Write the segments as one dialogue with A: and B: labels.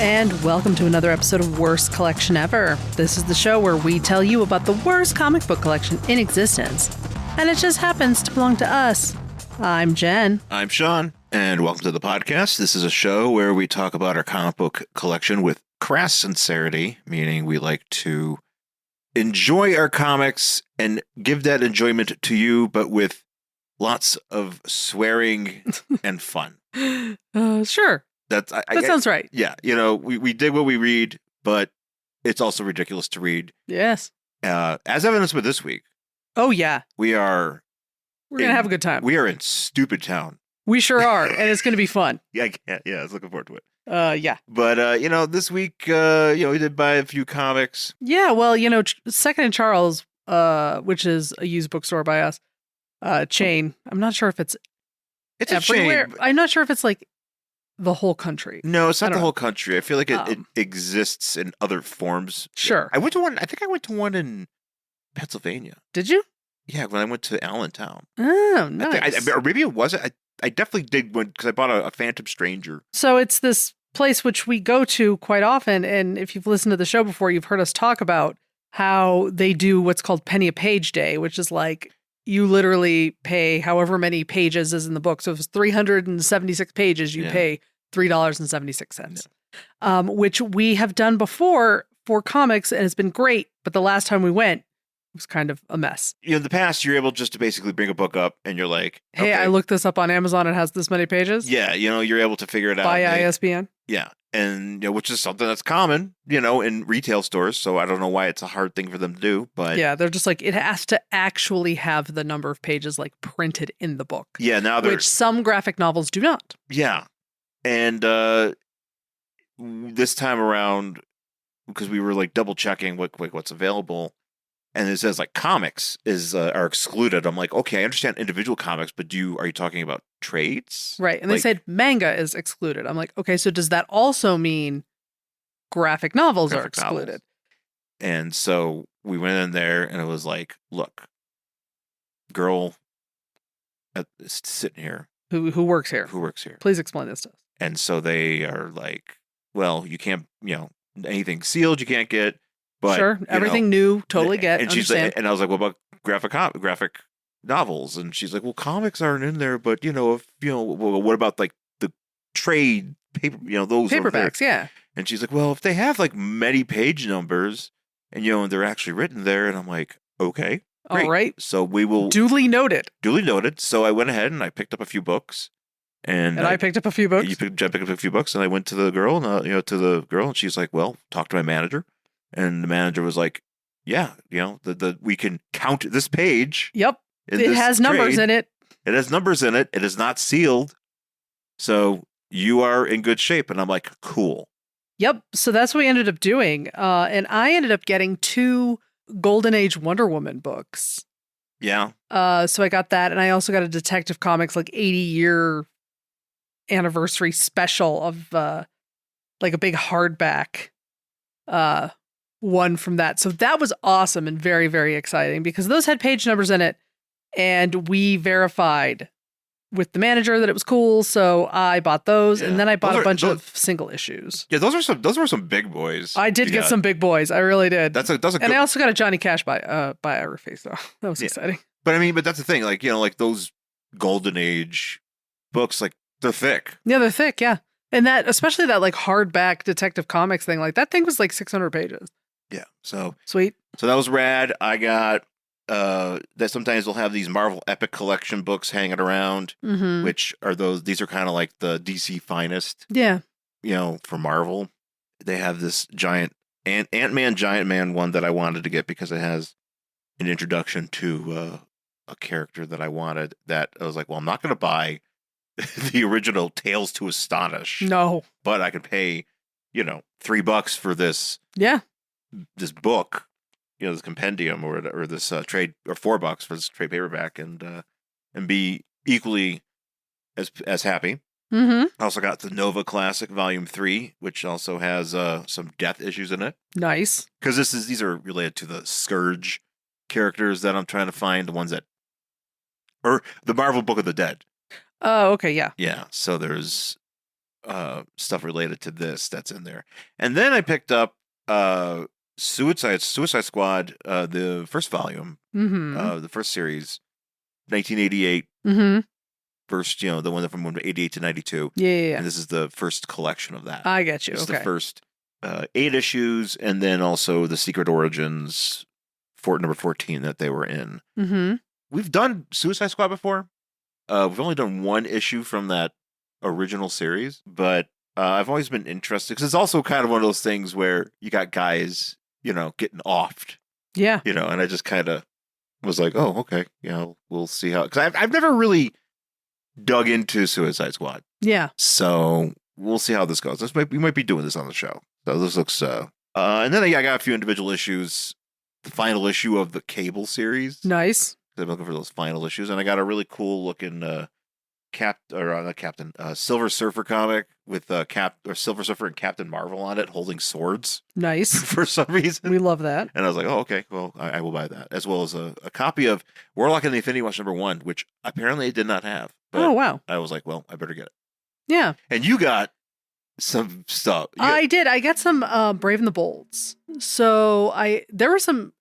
A: and welcome to another episode of Worst Collection Ever. This is the show where we tell you about the worst comic book collection in existence, and it just happens to belong to us. I'm Jen.
B: I'm Shawn, and welcome to the podcast. This is a show where we talk about our comic book collection with crass sincerity, meaning we like to enjoy our comics and give that enjoyment to you, but with lots of swearing and fun.
A: Sure.
B: That
A: sounds right.
B: Yeah, we dig what we read, but it's also ridiculous to read.
A: Yes.
B: As evidenced with this week.
A: Oh, yeah.
B: We're
A: going to have a good time.
B: We are in stupid town.
A: We sure are, and it's going to be fun.
B: Yeah, I was looking forward to it.
A: Yeah.
B: But, this week, we did buy a few comics.
A: Yeah, well, Second and Charles, which is a used bookstore by us, chain. I'm not sure if it's everywhere.
B: A chain.
A: I'm not sure if it's like the whole country.
B: No, it's not the whole country. I feel like it exists in other forms.
A: Sure.
B: I think I went to one in Pennsylvania.
A: Did you?
B: Yeah, when I went to Allentown.
A: Oh, nice.
B: Or maybe it wasn't. I definitely did one because I bought a Phantom Stranger.
A: So it's this place which we go to quite often. And if you've listened to the show before, you've heard us talk about how they do what's called penny a page day, which is like you literally pay however many pages is in the book. So if it's 376 pages, you pay $3.76, which we have done before for comics, and it's been great. But the last time we went, it was kind of a mess.
B: In the past, you're able just to basically bring a book up and you're like,
A: hey, I looked this up on Amazon. It has this many pages.
B: Yeah, you're able to figure it out.
A: By ISBN.
B: Yeah. And, which is something that's common, in retail stores. So I don't know why it's a hard thing for them to do, but
A: yeah, they're just like, it has to actually have the number of pages like printed in the book.
B: Yeah. Now
A: which some graphic novels do not.
B: Yeah. And, this time around, because we were like double checking what's available, and it says like comics are excluded. I'm like, okay, I understand individual comics, but are you talking about trades?
A: Right. And they said manga is excluded. I'm like, okay, so does that also mean graphic novels are excluded?
B: And so we went in there and it was like, look, girl sitting here.
A: Who works here?
B: Who works here?
A: Please explain this to us.
B: And so they are like, well, you can't, anything sealed you can't get. But,
A: sure, everything new, totally get.
B: And she's like, and I was like, what about graphic novels? And she's like, well, comics aren't in there, but what about like the trade paper? Those
A: paperbacks, yeah.
B: And she's like, well, if they have like many page numbers, and and they're actually written there, and I'm like, okay, great.
A: All right.
B: So we will
A: duly noted.
B: So I went ahead and I picked up a few books. And
A: I picked up a few books.
B: Jen picked up a few books, and I went to the girl, and she's like, well, talk to my manager. And the manager was like, yeah, we can count this page.
A: Yep. It has numbers in it.
B: It has numbers in it. It is not sealed. So you are in good shape. And I'm like, cool.
A: Yep. So that's what we ended up doing. And I ended up getting 2 Golden Age Wonder Woman books.
B: Yeah.
A: So I got that. And I also got a Detective Comics 80-year anniversary special of like a big hardback one from that. So that was awesome and very, very exciting because those had page numbers in it, and we verified with the manager that it was cool. So I bought those, and then I bought a bunch of single issues.
B: Yeah, those were some big boys.
A: I did get some big boys. I really did.
B: And
A: I also got a Johnny Cash biography, so that was exciting.
B: But that's the thing, like those Golden Age books, like they're thick.
A: Yeah, they're thick. Yeah, and that especially that like hardback Detective Comics thing, like that thing was like 600 pages.
B: Yeah. So
A: sweet.
B: So that was rad. I got that sometimes they'll have these Marvel Epic Collection books hanging around, which are these are kind of like the DC finest.
A: Yeah.
B: For Marvel. They have this giant Ant-Man, Giant Man one that I wanted to get because it has an introduction to a character that I wanted, that I was like, well, I'm not going to buy the original Tales to Astonish.
A: No.
B: But I could pay, $3 for this.
A: Yeah.
B: This book, this compendium or this trade, or $4 for this trade paperback, and be equally as happy.
A: I
B: also got the Nova Classic Volume 3, which also has some death issues in it.
A: Nice.
B: Because these are related to the Scourge characters that I'm trying to find, the ones that, or the Marvel Book of the Dead.
A: Oh, okay, yeah.
B: Yeah, so there's stuff related to this that's in there. And then I picked up Suicide Squad, the first volume, the first series, 1988. First, the one from 88 to 92.
A: Yeah.
B: And this is the first collection of that.
A: I get you.
B: This is the first 8 issues, and then also the Secret Origins for number 14 that they were in. We've done Suicide Squad before. We've only done 1 issue from that original series, but I've always been interested because it's also kind of one of those things where you got guys, getting offed.
A: Yeah.
B: And I just kind of was like, oh, okay, we'll see how, because I've never really dug into Suicide Squad.
A: Yeah.
B: So we'll see how this goes. We might be doing this on the show. So this looks, and then I got a few individual issues, the final issue of the Cable series.
A: Nice.
B: I'm looking for those final issues, and I got a really cool looking Silver Surfer comic with Silver Surfer and Captain Marvel on it holding swords.
A: Nice.
B: For some reason.
A: We love that.
B: And I was like, oh, okay, well, I will buy that. As well as a copy of Warlock and the Infinity Watch #1, which apparently it did not have.
A: Oh, wow.
B: I was like, well, I better get it.
A: Yeah.
B: And you got some stuff.
A: I did. I got some Brave and the Bolds. So there were some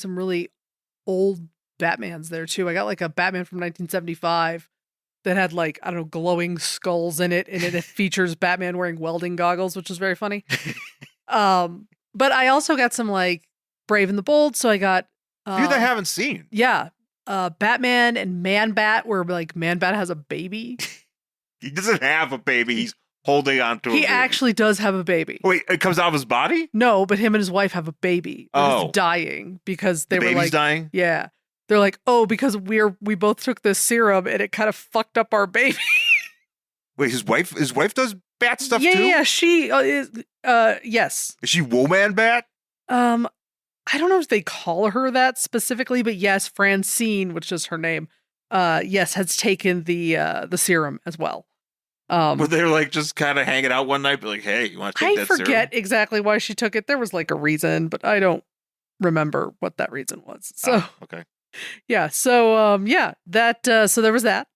A: really old Batmans there too. I got like a Batman from 1975 that had like, I don't know, glowing skulls in it, and it features Batman wearing welding goggles, which was very funny. But I also got some like Brave and the Bold. So I got
B: few that I haven't seen.
A: Yeah. Batman and Man-Bat, where like Man-Bat has a baby.
B: He doesn't have a baby. He's holding on to a baby.
A: He actually does have a baby.
B: Wait, it comes out of his body?
A: No, but him and his wife have a baby. He's dying because they were like,
B: dying?
A: Yeah. They're like, oh, because we both took this serum and it kind of fucked up our baby.
B: Wait, his wife does bat stuff too?
A: Yeah, she is. Yes.
B: Is she Woman Bat?
A: I don't know if they call her that specifically, but yes, Francine, which is her name, yes, has taken the serum as well.
B: Were they like just kind of hanging out one night, be like, hey, you want to take that serum?
A: I forget exactly why she took it. There was like a reason, but I don't remember what that reason was. So
B: okay.
A: Yeah. So so there was that.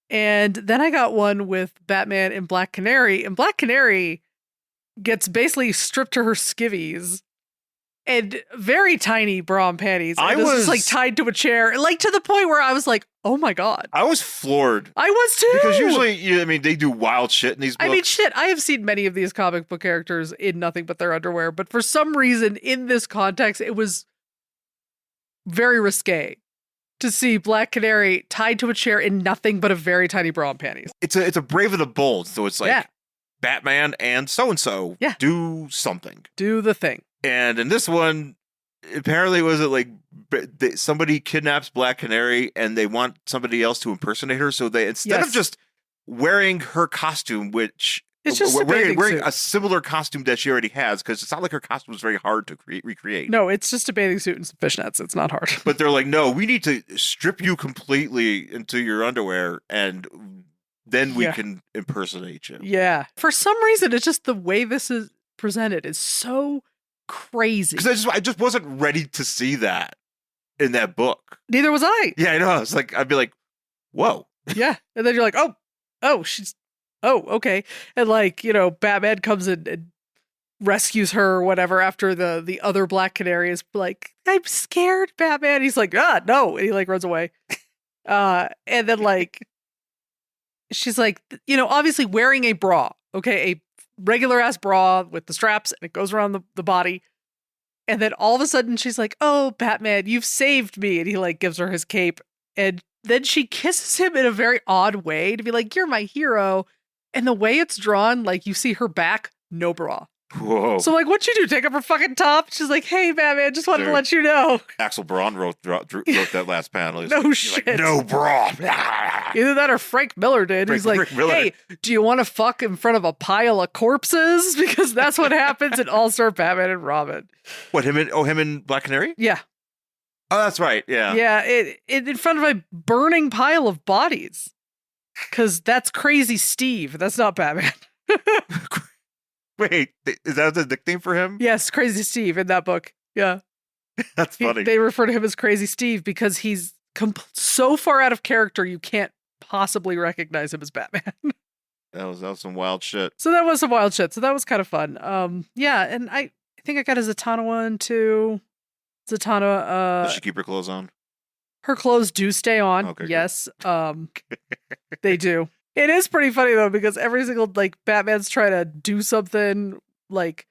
A: And then I got one with Batman and Black Canary, and Black Canary gets basically stripped to her skivvies and very tiny bra and panties. And this was like tied to a chair, like to the point where I was like, oh my God.
B: I was floored.
A: I was too.
B: Because usually, they do wild shit in these books.
A: I have seen many of these comic book characters in nothing but their underwear, but for some reason in this context, it was very risque to see Black Canary tied to a chair in nothing but a very tiny bra and panties.
B: It's a Brave and the Bold, so it's like Batman and so-and-so do something.
A: Do the thing.
B: And in this one, apparently was it like somebody kidnaps Black Canary and they want somebody else to impersonate her, so they instead of just wearing her costume, which
A: it's just
B: wearing a similar costume that she already has, because it's not like her costume is very hard to recreate.
A: No, it's just a bathing suit and some fishnets. It's not hard.
B: But they're like, no, we need to strip you completely into your underwear, and then we can impersonate you.
A: Yeah. For some reason, it's just the way this is presented is so crazy.
B: Because I just wasn't ready to see that in that book.
A: Neither was I.
B: Yeah, I know. It's like, I'd be like, whoa.
A: Yeah. And then you're like, okay. And like, Batman comes in and rescues her or whatever after the other Black Canary is like, I'm scared, Batman. He's like, no. And he like runs away. And then like, she's like, obviously wearing a bra, okay, a regular ass bra with the straps, and it goes around the body. And then all of a sudden she's like, oh, Batman, you've saved me. And he like gives her his cape. And then she kisses him in a very odd way to be like, you're my hero. And the way it's drawn, like you see her back, no bra.
B: Whoa.
A: So like, what'd you do? Take off her fucking top? She's like, hey, Batman, just wanted to let you know.
B: Axel Braun wrote that last panel.
A: No shit.
B: Like, no bra.
A: Either that or Frank Miller did. He's like, hey, do you want to fuck in front of a pile of corpses? Because that's what happens in All-Star Batman and Robin.
B: What, him and Black Canary?
A: Yeah.
B: Oh, that's right. Yeah.
A: Yeah, it in front of a burning pile of bodies. Because that's Crazy Steve. That's not Batman.
B: Wait, is that the nickname for him?
A: Yes, Crazy Steve in that book. Yeah.
B: That's funny.
A: They refer to him as Crazy Steve because he's so far out of character you can't possibly recognize him as Batman.
B: That was some wild shit.
A: So that was some wild shit. So that was kind of fun. Yeah, and I think I got a Zatanna one too. Zatanna,
B: Does she keep her clothes on?
A: her clothes do stay on.
B: Okay,
A: yes. They do. It is pretty funny though, because every single like Batman's trying to do something like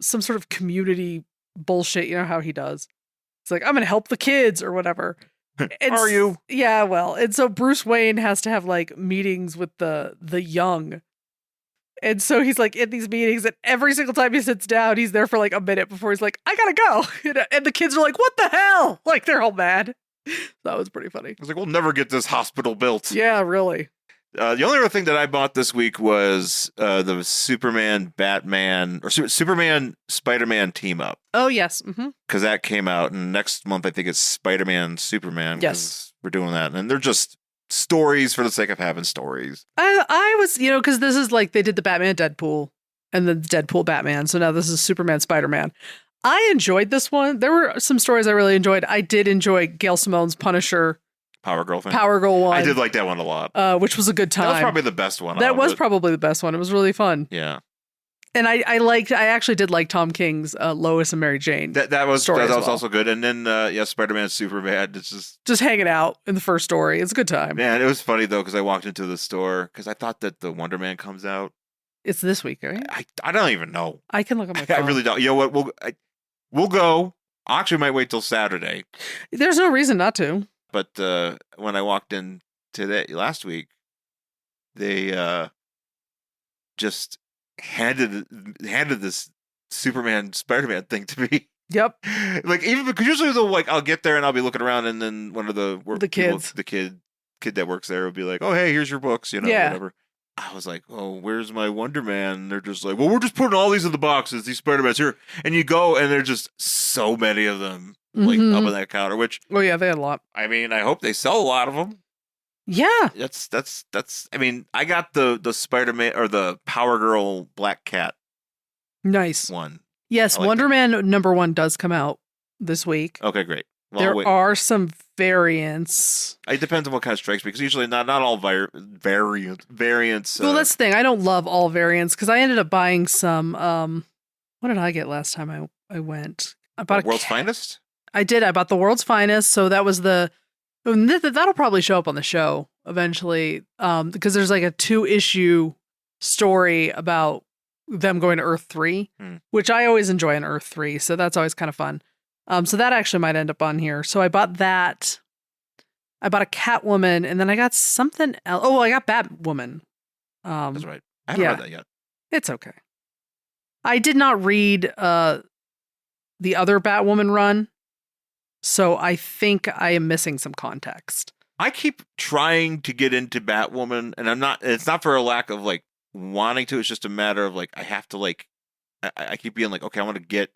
A: some sort of community bullshit, you know how he does. It's like, I'm gonna help the kids or whatever.
B: Are you?
A: Yeah, well, and so Bruce Wayne has to have like meetings with the young. And so he's like in these meetings, and every single time he sits down, he's there for like a minute before he's like, I gotta go. And the kids are like, what the hell? Like they're all mad. That was pretty funny.
B: I was like, we'll never get this hospital built.
A: Yeah, really.
B: The only other thing that I bought this week was the Superman, Batman, or Superman, Spider-Man team up.
A: Oh, yes.
B: Because that came out, and next month I think it's Spider-Man, Superman.
A: Yes.
B: We're doing that. And they're just stories for the sake of having stories.
A: I was, because this is like they did the Batman Deadpool and the Deadpool Batman. So now this is Superman, Spider-Man. I enjoyed this one. There were some stories I really enjoyed. I did enjoy Gail Simone's Punisher.
B: Power Girl thing.
A: Power Girl one.
B: I did like that one a lot.
A: Which was a good time.
B: That was probably the best one.
A: That was probably the best one. It was really fun.
B: Yeah.
A: And I actually did like Tom King's Lois and Mary Jane.
B: That was also good. And then Spider-Man, Superman. It's just
A: hanging out in the first story. It's a good time.
B: Man, it was funny though because I walked into the store because I thought that the Wonder Man comes out.
A: It's this week, right?
B: I don't even know.
A: I can look at my phone.
B: I really don't. You know what? We'll go. I actually might wait till Saturday.
A: There's no reason not to.
B: But when I walked in last week, they just handed this Superman Spider-Man thing to me.
A: Yep.
B: Like even because usually they'll like I'll get there and I'll be looking around and then one of the
A: kids,
B: the kid that works there will be like, oh hey, here's your books, whatever. I was like, oh, where's my Wonder Man? And they're just like, well, we're just putting all these in the boxes, these Spider-Mans here, and you go and there's just so many of them. Like up on that counter, which
A: they had a lot.
B: I mean, I hope they sell a lot of them.
A: Yeah,
B: that's. I mean, I got the Spider-Man or the Power Girl Black Cat.
A: Nice
B: one.
A: Yes, like Wonder Man #1 does come out this week.
B: Okay, great. Well,
A: there are some variants.
B: It depends on what kind of strikes me because usually not all variants.
A: Well, that's the thing. I don't love all variants because I ended up buying some. What did I get last time I went? I bought
B: World's Finest.
A: I did. I bought the World's Finest. So that was that'll probably show up on the show eventually. Because there's like a 2-issue story about them going to Earth 3, which I always enjoy in Earth 3. So that's always kind of fun. So that actually might end up on here. So I bought that. I bought a Catwoman and then I got something else. Oh, I got Batwoman.
B: That's right. I haven't read that yet.
A: It's okay. I did not read the other Batwoman run. So I think I am missing some context.
B: I keep trying to get into Batwoman and I'm not, it's not for a lack of like wanting to. It's just a matter of like, I have to like, I keep being like, okay, I want to get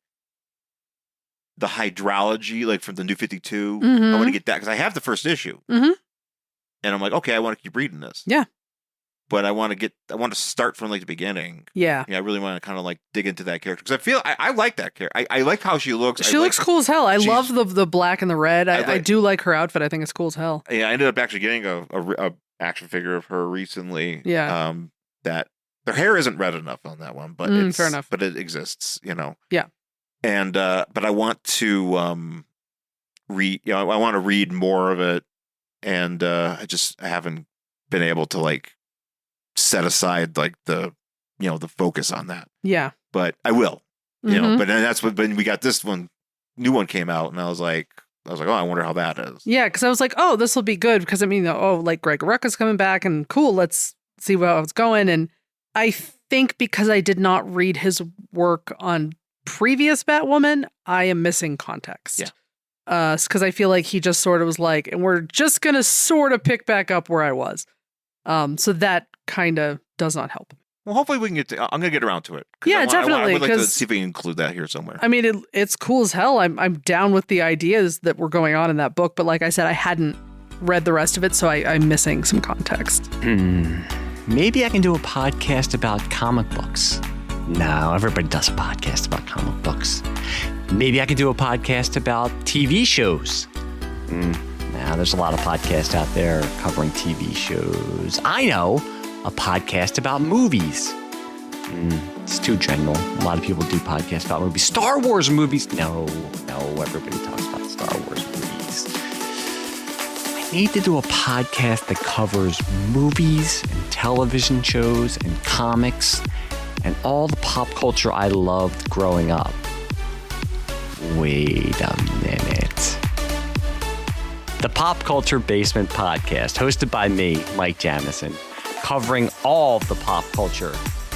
B: the hydrology, like from the New 52. I want to get that because I have the first issue. And I'm like, okay, I want to keep reading this.
A: Yeah.
B: But I want to start from like the beginning.
A: Yeah.
B: Yeah, I really want to kind of like dig into that character because I feel I like that character. I like how she looks.
A: She looks cool as hell. I love the black and the red. I do like her outfit. I think it's cool as hell.
B: Yeah, I ended up actually getting a action figure of her recently.
A: Yeah.
B: That their hair isn't red enough on that one, but
A: fair enough.
B: But it exists,
A: Yeah.
B: And but I want to read. I want to read more of it, and I haven't been able to like set aside like the focus on that.
A: Yeah.
B: But I will. But that's when we got this new one came out, and I was like, oh, I wonder how that is.
A: Yeah, because I was like, oh, this will be good because I mean, like Greg Rucka's coming back, and cool. Let's see how it's going. And I think because I did not read his work on previous Batwoman, I am missing context.
B: Yeah.
A: Because I feel like he just sort of was like, and we're just gonna sort of pick back up where I was. So that kind of does not help.
B: Well, hopefully we can I'm gonna get around to it.
A: Yeah, definitely.
B: I would like to see if we can include that here somewhere.
A: I mean, it's cool as hell. I'm down with the ideas that were going on in that book, but like I said, I hadn't read the rest of it, so I'm missing some context.
C: Maybe I can do a podcast about comic books. No, everybody does a podcast about comic books. Maybe I can do a podcast about TV shows. There's a lot of podcasts out there covering TV shows. I know. a podcast about movies. It's too general. A lot of people do podcasts about movies. Star Wars movies. No, everybody talks about Star Wars movies. I need to do a podcast that covers movies and television shows and comics and all the pop culture I loved growing up. Wait a minute. The Pop Culture Basement Podcast, hosted by me, Mike Jamison, covering all the pop culture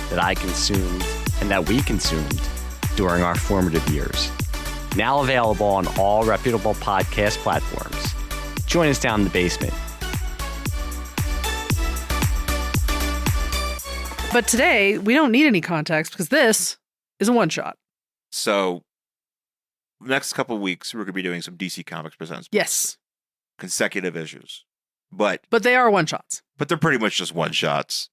C: that I consumed and that we consumed during our formative years. Now available on all reputable podcast platforms. Join us down in the basement.
A: But today, we don't need any context because this is a one-shot.
B: So, next couple weeks, we're going to be doing some DC Comics Presents.
A: Yes.
B: Consecutive issues. But
A: they are one-shots.
B: But they're pretty much just one-shots.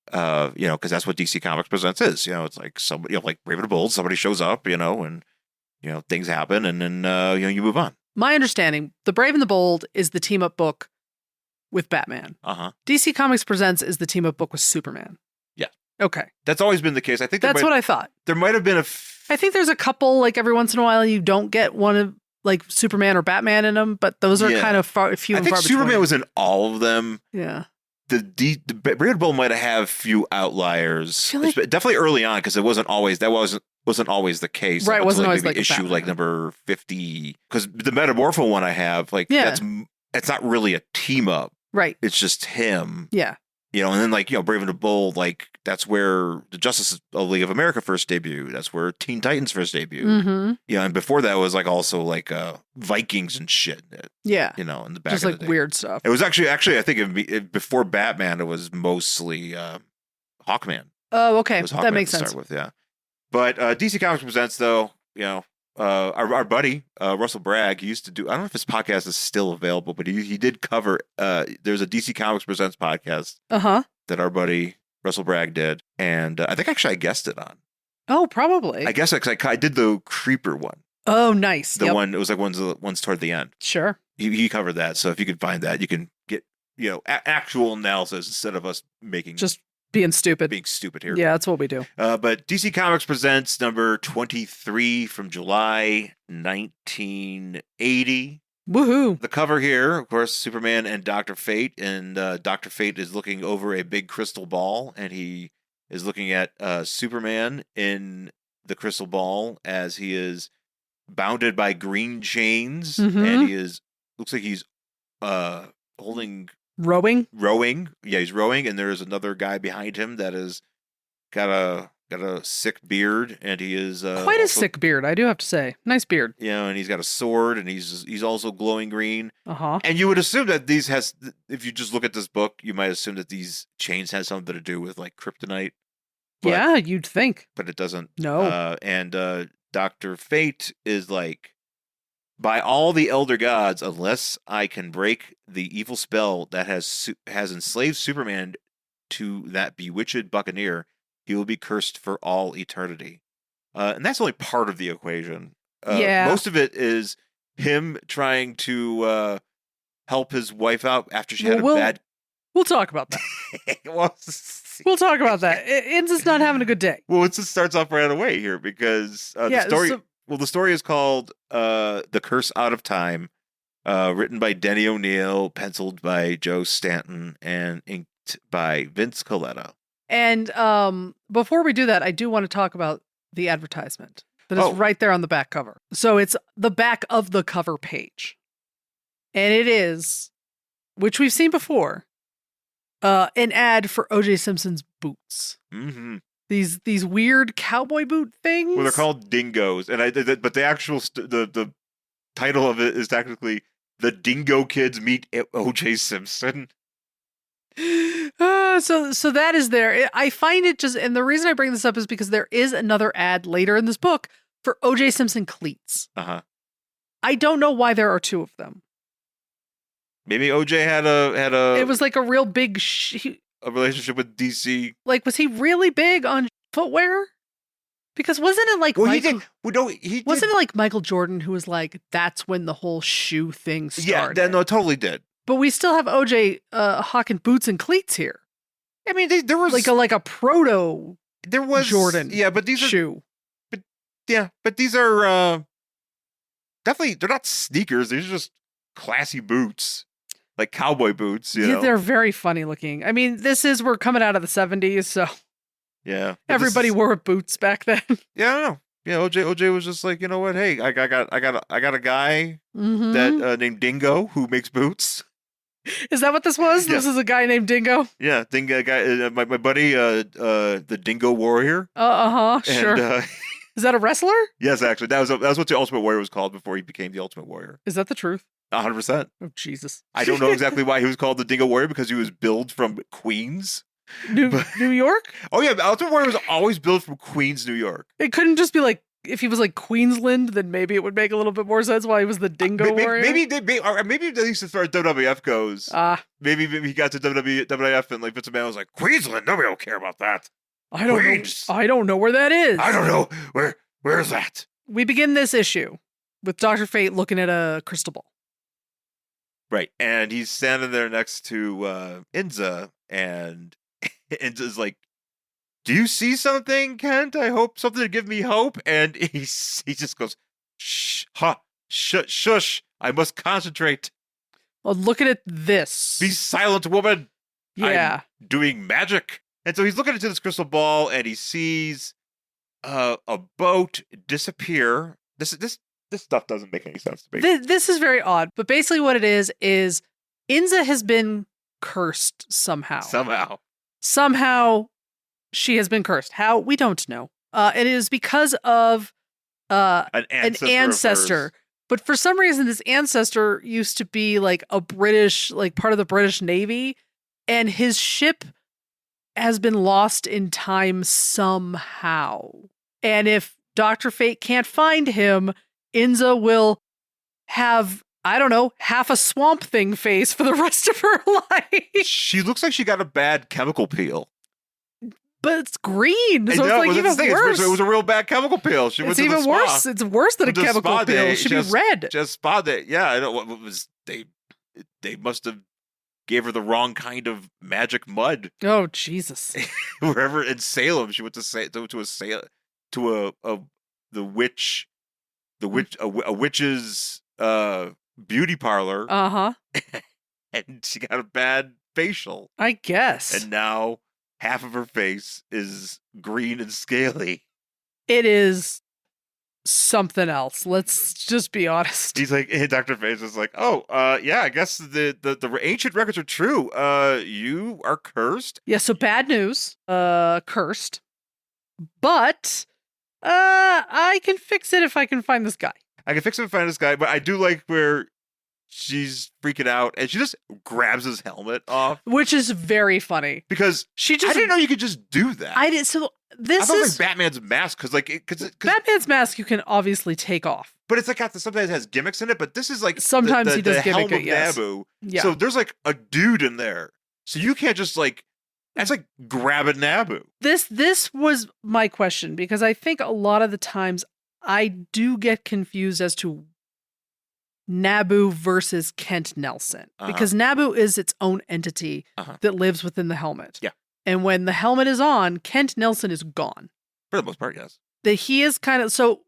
B: Because that's what DC Comics Presents is. It's like somebody, like Brave and the Bold, somebody shows up, and, things happen, and then, you move on.
A: My understanding, The Brave and the Bold is the team-up book with Batman.
B: Uh-huh.
A: DC Comics Presents is the team-up book with Superman.
B: Yeah.
A: Okay.
B: That's always been the case. I think
A: that's what I thought.
B: There might have been
A: I think there's a couple, like every once in a while, you don't get one of like Superman or Batman in them, but those are kind of few and far between.
B: I think Superman was in all of them.
A: Yeah.
B: The Brave and the Bold might have a few outliers. Definitely early on, because it wasn't always the case.
A: Right, it wasn't always
B: like issue
A: Batman.
B: Like number 50. Because the Metamorpho one I have, it's not really a team up.
A: Right.
B: It's just him.
A: Yeah.
B: And then Brave and the Bold, that's where the Justice League of America first debuted. That's where Teen Titans first debuted.
A: Mm-hmm.
B: And before that was also Vikings and shit.
A: Yeah.
B: In the back
A: just
B: of the day.
A: Weird stuff.
B: It was actually I think before Batman, it was mostly Hawkman.
A: Oh, okay. That makes sense.
B: To start with, yeah. But DC Comics Presents, though, our buddy Russell Bragg, he used to do. I don't know if his podcast is still available, but he did cover. There's a DC Comics Presents podcast that our buddy Russell Bragg did, and I think actually I guessed it on.
A: Oh, probably.
B: I guess I did the Creeper one.
A: Oh, nice.
B: The one, it was ones toward the end.
A: Sure.
B: He covered that, so if you could find that, you can get actual analysis instead of us making
A: just being stupid
B: here.
A: Yeah, that's what we do.
B: But DC Comics Presents number 23 from July 1980.
A: Woohoo!
B: The cover here, of course, Superman and Dr. Fate, and Dr. Fate is looking over a big crystal ball, and he is looking at Superman in the crystal ball as he is bounded by green chains, and looks like he's holding rowing. Yeah, he's rowing, and there is another guy behind him that is got a sick beard, and he is
A: quite a sick beard, I do have to say. Nice beard.
B: Yeah, and he's got a sword, and he's also glowing green.
A: And
B: you would assume that if you just look at this book, you might assume that these chains have something to do with kryptonite.
A: Yeah, you'd think,
B: but it doesn't.
A: No.
B: And Dr. Fate is like, by all the elder gods, unless I can break the evil spell that has enslaved Superman to that bewitched buccaneer, he will be cursed for all eternity. And that's only part of the equation. Most of it is him trying to help his wife out after she had a bad...
A: We'll talk about that. We'll talk about that. Inza's not having a good day.
B: Well, it just starts off right away here because the story... the story is called The Curse Out of Time, written by Denny O'Neil, penciled by Joe Stanton, and inked by Vince Coletta.
A: And before we do that, I do want to talk about the advertisement that is right there on the back cover. So it's the back of the cover page. And it is, which we've seen before, an ad for O.J. Simpson's boots.
B: Mm-hmm.
A: These weird cowboy boot things.
B: Well, they're called dingoes, and but the actual the title of it is technically "The Dingo Kids Meet O.J. Simpson."
A: So that is there. I find it just, and the reason I bring this up is because there is another ad later in this book for O.J. Simpson cleats. I don't know why there are two of them.
B: Maybe O.J. had a.
A: It was like a real big.
B: A relationship with DC.
A: Like, was he really big on footwear? Because wasn't it like
B: Wasn't
A: it like Michael Jordan who was like, that's when the whole shoe thing started?
B: Yeah, no, it totally did.
A: But we still have OJ hawking boots and cleats here.
B: I mean, there was
A: like a proto
B: there was
A: Jordan
B: Yeah, but these are
A: shoe.
B: but these are definitely they're not sneakers. These are just classy boots, like cowboy boots. You know?
A: They're very funny looking. I mean, we're coming out of the 70s, so
B: yeah, but
A: everybody wore boots back then.
B: Yeah, I don't know. Yeah, OJ was just like, you know what? Hey, I got a guy
A: Mhm.
B: that named Dingo who makes boots.
A: Is that what this was?
B: Yeah.
A: This is a guy named Dingo?
B: Yeah, Dingo guy, my buddy, the Dingo Warrior.
A: Sure.
B: And,
A: is that a wrestler?
B: yes, actually, that was what the Ultimate Warrior was called before he became the Ultimate Warrior.
A: Is that the truth?
B: 100%.
A: Oh, Jesus.
B: I don't know exactly why he was called the Dingo Warrior because he was billed from Queens.
A: New York?
B: Oh yeah, Ultimate Warrior was always billed from Queens, New York.
A: It couldn't just be like, if he was like Queensland, then maybe it would make a little bit more sense why he was the Dingo Warrior.
B: Maybe at least as far as WWF goes. Maybe he got to WWF and like Vince McMahon was like, Queensland, nobody will care about that.
A: I don't know where that is.
B: I don't know where is that.
A: We begin this issue with Dr. Fate looking at a crystal ball.
B: Right, and he's standing there next to Inza, and Inza's like, "Do you see something, Kent? I hope something to give me hope." And he just goes, shush! I must concentrate.
A: Well, looking at this.
B: Be silent, woman.
A: Yeah,
B: I'm doing magic. And so he's looking into this crystal ball, and he sees a boat disappear. This stuff doesn't make any sense to me.
A: This is very odd, but basically what it is Inza has been cursed somehow. Somehow she has been cursed. How? We don't know. It is because of an ancestor. But for some reason, this ancestor used to be like a British, like part of the British Navy, and his ship has been lost in time somehow. And if Dr. Fate can't find him, Inza will have, I don't know, half a Swamp Thing face for the rest of her life.
B: She looks like she got a bad chemical peel.
A: But it's green, so it's like even worse.
B: It was a real bad chemical peel.
A: It's even worse. It's worse than a chemical peel. It should be red.
B: Just spa day. Yeah, I know what was they must have gave her the wrong kind of magic mud.
A: Oh Jesus!
B: Wherever in Salem, she went to a witch's beauty parlor. And she got a bad facial,
A: I guess.
B: And now half of her face is green and scaly.
A: It is something else. Let's just be honest.
B: He's like, Dr. Faze is like, yeah, I guess the ancient records are true. You are cursed.
A: Yeah, so bad news. Cursed. But I can fix it if I can find this guy.
B: But I do like where she's freaking out and she just grabs his helmet off,
A: which is very funny
B: because I didn't know you could just do that.
A: I did. So this
B: is like Batman's mask because
A: Batman's mask you can obviously take off,
B: but it's like sometimes it has gimmicks in it. But this is like
A: sometimes he does gimmick it.
B: Yes. Nabu.
A: Yeah.
B: So there's like a dude in there, so you can't just like that's like grabbing Nabu.
A: This was my question because I think a lot of the times I do get confused as to Nabu versus Kent Nelson because Nabu is its own entity that lives within the helmet.
B: Yeah.
A: And when the helmet is on, Kent Nelson is gone.
B: For the most part, yes.
A: That he is kind of so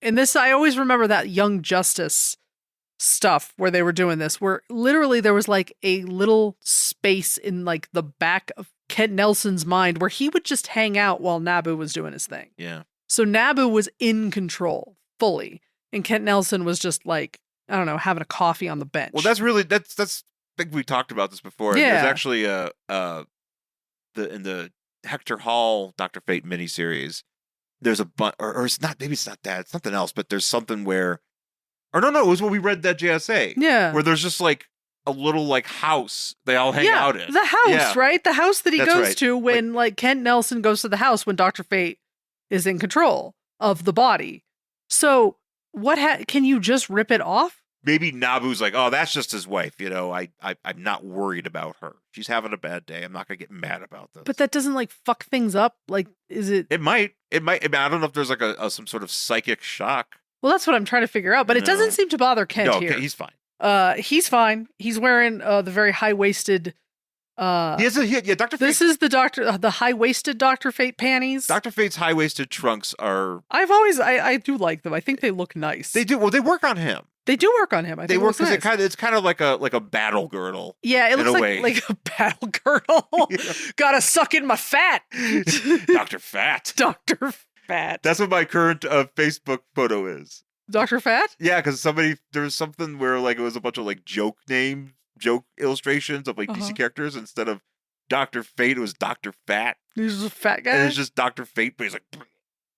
A: in this I always remember that Young Justice stuff where they were doing this where literally there was like a little space in like the back of Kent Nelson's mind where he would just hang out while Nabu was doing his thing.
B: Yeah.
A: So Nabu was in control fully and Kent Nelson was just like I don't know, having a coffee on the bench.
B: Well, that's I think we talked about this before.
A: Yeah.
B: There's actually in the Hector Hall Dr. Fate miniseries, there's a bunch, or it's not, maybe it's not that, it's something else, but there's something where, or no, it was when we read that JSA.
A: Yeah.
B: Where there's just like a little like house they all hang out in.
A: The house, right? The house that he goes to when like Kent Nelson goes to the house when Dr. Fate is in control of the body. So can you just rip it off?
B: Maybe Nabu's like, oh, that's just his wife. You know, I'm not worried about her. She's having a bad day. I'm not going to get mad about this.
A: But that doesn't like fuck things up. Like, is it?
B: It might. I mean, I don't know if there's like some sort of psychic shock.
A: Well, that's what I'm trying to figure out. But it doesn't seem to bother Kent here.
B: He's fine.
A: He's fine. He's wearing the very high-waisted
B: Yeah, Dr.
A: This
B: Fate.
A: is the high-waisted Dr. Fate panties.
B: Dr. Fate's high-waisted trunks are...
A: I do like them. I think they look nice.
B: They do. Well, they work on him.
A: They do work on him. I
B: They
A: think
B: work
A: because
B: because it's kind of like a battle girdle.
A: Yeah, it
B: in
A: looks
B: a way.
A: like a battle girdle.
B: Yeah.
A: Gotta suck in my fat.
B: Dr. Fat.
A: Dr. Fat.
B: That's what my current Facebook photo is.
A: Dr. Fat?
B: Yeah, because there was something where like it was a bunch of like joke illustrations of like DC characters instead of Dr. Fate. It was Dr. Fat.
A: He's a fat guy.
B: And it's just Dr. Fate, but he's like,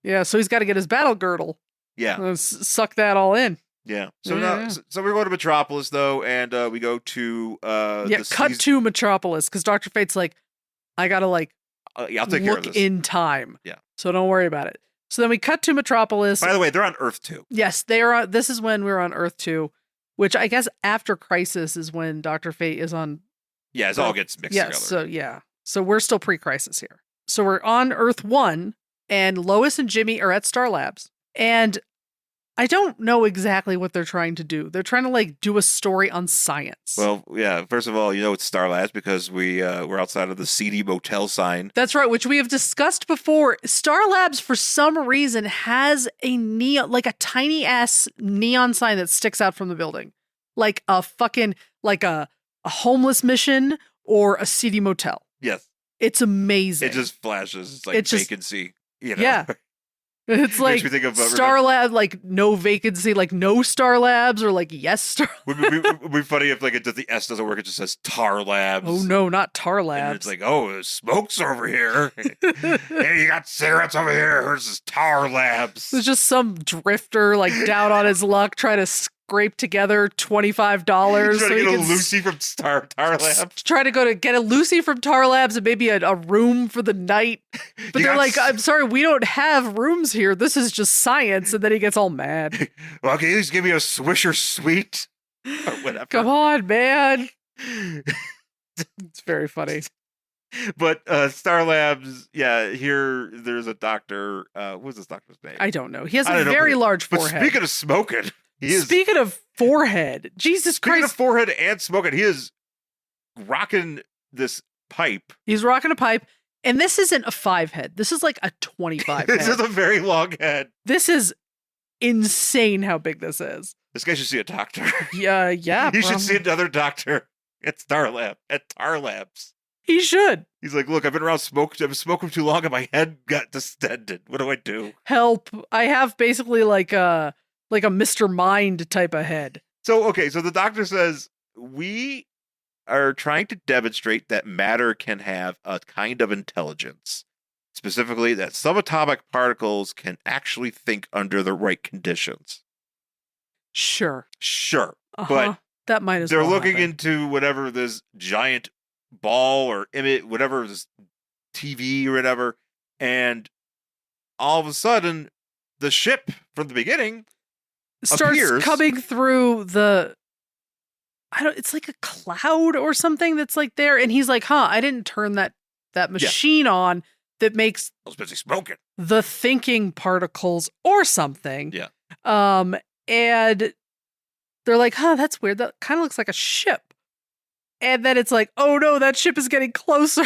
A: yeah. So he's got to get his battle girdle.
B: yeah,
A: Suck that all in.
B: yeah. So
A: Yeah.
B: so we're going to Metropolis though, and we go to
A: cut to Metropolis because Dr. Fate's like, I gotta like
B: yeah, I'll take care of
A: look
B: this.
A: in time.
B: Yeah.
A: So don't worry about it. So then we cut to Metropolis.
B: By the way, they're on Earth 2.
A: Yes, they are. This is when we're on Earth 2, which I guess after Crisis is when Dr. Fate is on.
B: Yeah, it all gets mixed together.
A: So we're still pre-Crisis here. So we're on Earth 1, and Lois and Jimmy are at Star Labs, and I don't know exactly what they're trying to do. They're trying to like do a story on science.
B: Well, yeah. First of all, it's S.T.A.R Labs because we're outside of the seedy motel sign.
A: That's right, which we have discussed before. S.T.A.R Labs, for some reason, has a neon, like a tiny ass neon sign that sticks out from the building, like a fucking a homeless mission or a seedy motel.
B: Yes,
A: it's amazing.
B: It just flashes. It's like vacancy.
A: Yeah. It's like S.T.A.R Lab, like no vacancy, like no S.T.A.R Labs, or like yes S.T.A.R.
B: Would be funny if like the S doesn't work, it just says S.T.A.R Labs.
A: Oh no, not S.T.A.R Labs.
B: And it's like, oh, there's smokes over here. Hey, you got cigarettes over here. Here's S.T.A.R Labs.
A: There's just some drifter like down on his luck trying to scrape together $25.
B: Trying
A: so
B: to
A: he
B: get a
A: can
B: Lucy from S.T.A.R Labs.
A: Try to get a Lucy from S.T.A.R Labs and maybe a room for the night. But they're like, I'm sorry, we don't have rooms here. This is just science. And then he gets all mad.
B: Well, can you just give me a Swisher Sweet? Or whatever.
A: Come on, man. It's very funny.
B: But S.T.A.R Labs, yeah, here there's a doctor. What's this doctor's name?
A: I don't know. He has a very large forehead.
B: But speaking of smoking,
A: speaking of forehead, Jesus Christ.
B: Speaking of forehead and smoking, he is rocking this pipe.
A: He's rocking a pipe. And this isn't a 5 head. This is like a 25
B: This
A: head.
B: is a very long head.
A: This is insane how big this is.
B: This guy should see a doctor.
A: Yeah.
B: He should see another doctor at S.T.A.R Labs.
A: He should.
B: He's like, look, I've been around I've been smoking too long and my head got distended. What do I do?
A: Help. I have basically like a Mr. Mind type of head.
B: So the doctor says, we are trying to demonstrate that matter can have a kind of intelligence. Specifically, that subatomic particles can actually think under the right conditions.
A: Sure.
B: But
A: that might as
B: they're
A: well
B: looking
A: happen.
B: into whatever this giant ball or image, whatever this TV or whatever, and all of a sudden, the ship from the beginning
A: starts coming through the. It's like a cloud or something that's like there, and he's like, I didn't turn that machine on that makes
B: I was busy smoking
A: the thinking particles or something.
B: Yeah.
A: And they're like, that's weird. That kind of looks like a ship. And then it's like, oh no, that ship is getting closer.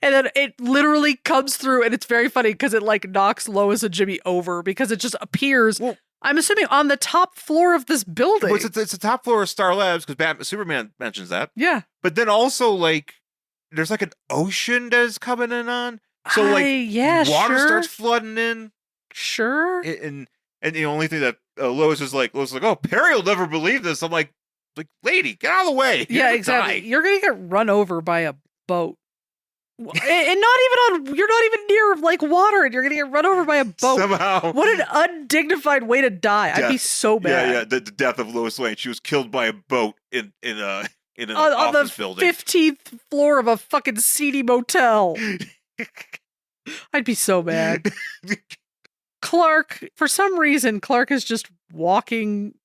A: And then it literally comes through, and it's very funny because it like knocks Lois and Jimmy over because it just appears. Well, I'm assuming on the top floor of this building.
B: Well, it's the top floor of S.T.A.R Labs because Superman mentions that.
A: Yeah.
B: But then also like there's like an ocean that is coming in on. So water starts flooding in.
A: Sure.
B: And the only thing that Lois is like, oh, Perry will never believe this. I'm like, lady, get out of the way.
A: Yeah, exactly. You're gonna get run over by a boat. And you're not even near like water, and you're gonna get run over by a boat.
B: Somehow.
A: What an undignified way to die. I'd be so mad.
B: Yeah. The death of Lois Lane. She was killed by a boat in an
A: on
B: office
A: the
B: building.
A: 15th floor of a fucking seedy motel. I'd be so mad. Clark, for some reason, Clark is just walking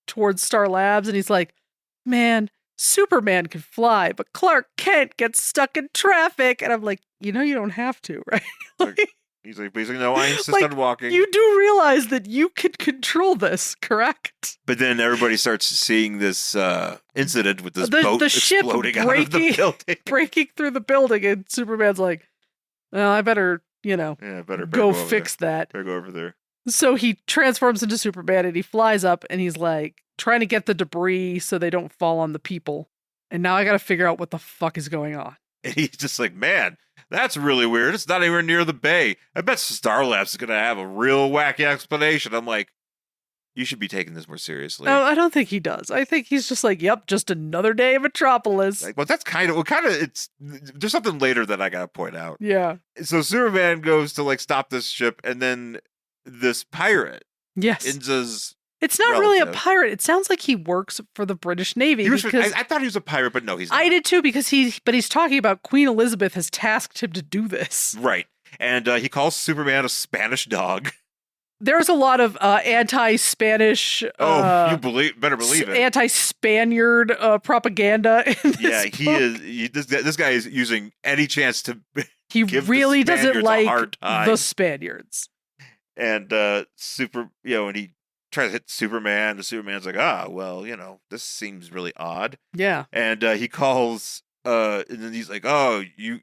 A: towards S.T.A.R Labs, and he's like, man, Superman can fly, but Clark Kent gets stuck in traffic. And I'm like, you don't have to, right?
B: He's like, basically, no, I insist
A: Like,
B: on walking.
A: You do realize that you can control this, correct?
B: But then everybody starts seeing this incident with this
A: The
B: boat
A: ship
B: exploding out of the building.
A: breaking through the building, and Superman's like, well, I better,
B: Better
A: go
B: over
A: fix that.
B: there. Better go over there.
A: So he transforms into Superman and he flies up and he's like trying to get the debris so they don't fall on the people. And now I got to figure out what the fuck is going on.
B: And he's just like, man, that's really weird. It's not anywhere near the bay. I bet Star Labs is going to have a real wacky explanation. I'm like, you should be taking this more seriously.
A: No, I don't think he does. I think he's just like, yep, just another day in Metropolis.
B: Like, well, that's there's something later that I got to point out.
A: Yeah.
B: So Superman goes to like stop this ship, and then this pirate,
A: Yes.
B: Inza's.
A: It's not really a
B: relative.
A: pirate. It sounds like he works for the British Navy.
B: I thought he was a pirate, but no, he's not.
A: I did too, because he's talking about Queen Elizabeth has tasked him to do this.
B: Right. And he calls Superman a Spanish dog.
A: There's a lot of anti-Spanish.
B: You better believe it.
A: Anti-Spaniard propaganda. In this
B: Yeah,
A: book.
B: This guy is using any chance to.
A: He
B: give
A: really
B: the
A: doesn't
B: Spaniards a
A: like
B: hard time.
A: the Spaniards.
B: And and he tries to hit Superman. And Superman's like, well, this seems really odd.
A: Yeah.
B: And he calls. And then he's like, oh, you